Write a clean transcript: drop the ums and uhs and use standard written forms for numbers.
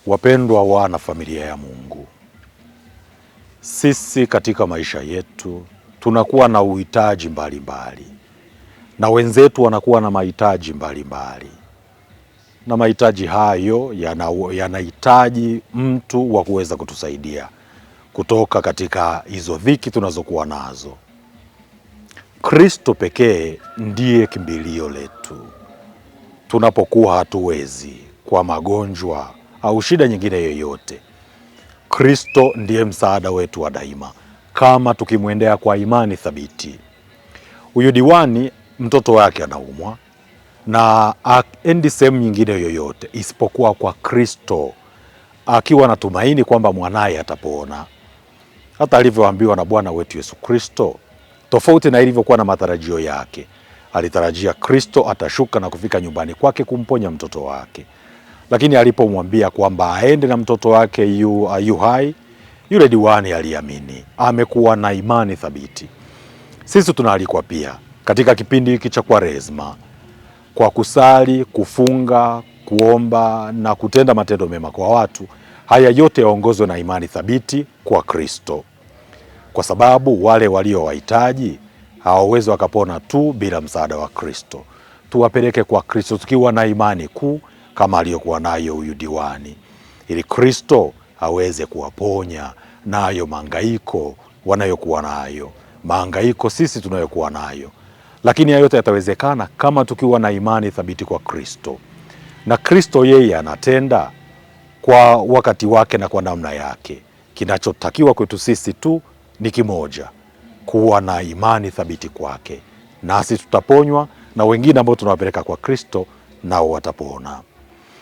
Wapendwa wana familia ya Mungu, sisi katika maisha yetu tunakuwa na uhitaji mbalimbali na wenzetu wanakuwa na mahitaji mbalimbali, na mahitaji hayo yanahitaji mtu wa kuweza kutusaidia kutoka katika hizo dhiki tunazokuwa nazo. Kristo pekee ndiye kimbilio letu tunapokuwa hatuwezi kwa magonjwa au shida nyingine yoyote. Kristo ndiye msaada wetu wa daima kama tukimwendea kwa imani thabiti. Huyu diwani mtoto wake anaumwa na aendi sehemu nyingine yoyote isipokuwa kwa Kristo, akiwa na tumaini kwamba mwanaye atapona. Hata alivyoambiwa na Bwana wetu Yesu Kristo, tofauti na ilivyokuwa na matarajio yake, alitarajia Kristo atashuka na kufika nyumbani kwake kumponya mtoto wake. Lakini alipomwambia kwamba aende na mtoto wake yu hai, yule diwani aliamini, amekuwa na imani thabiti. Sisi tunaalikwa pia katika kipindi hiki cha Kwaresma kwa kusali, kufunga, kuomba na kutenda matendo mema kwa watu. Haya yote yaongozwe na imani thabiti kwa Kristo, kwa sababu wale walio wahitaji hawawezi wakapona tu bila msaada wa Kristo. Tuwapeleke kwa Kristo tukiwa na imani kuu kama aliyokuwa nayo huyu diwani, ili Kristo aweze kuwaponya nayo mahangaiko wanayokuwa nayo, mahangaiko sisi tunayokuwa nayo. Lakini hayo yote yatawezekana kama tukiwa na imani thabiti kwa Kristo, na Kristo yeye anatenda kwa wakati wake na kwa namna yake. Kinachotakiwa kwetu sisi tu ni kimoja, kuwa na imani thabiti kwake, nasi tutaponywa na wengine ambao tunawapeleka kwa Kristo nao watapona.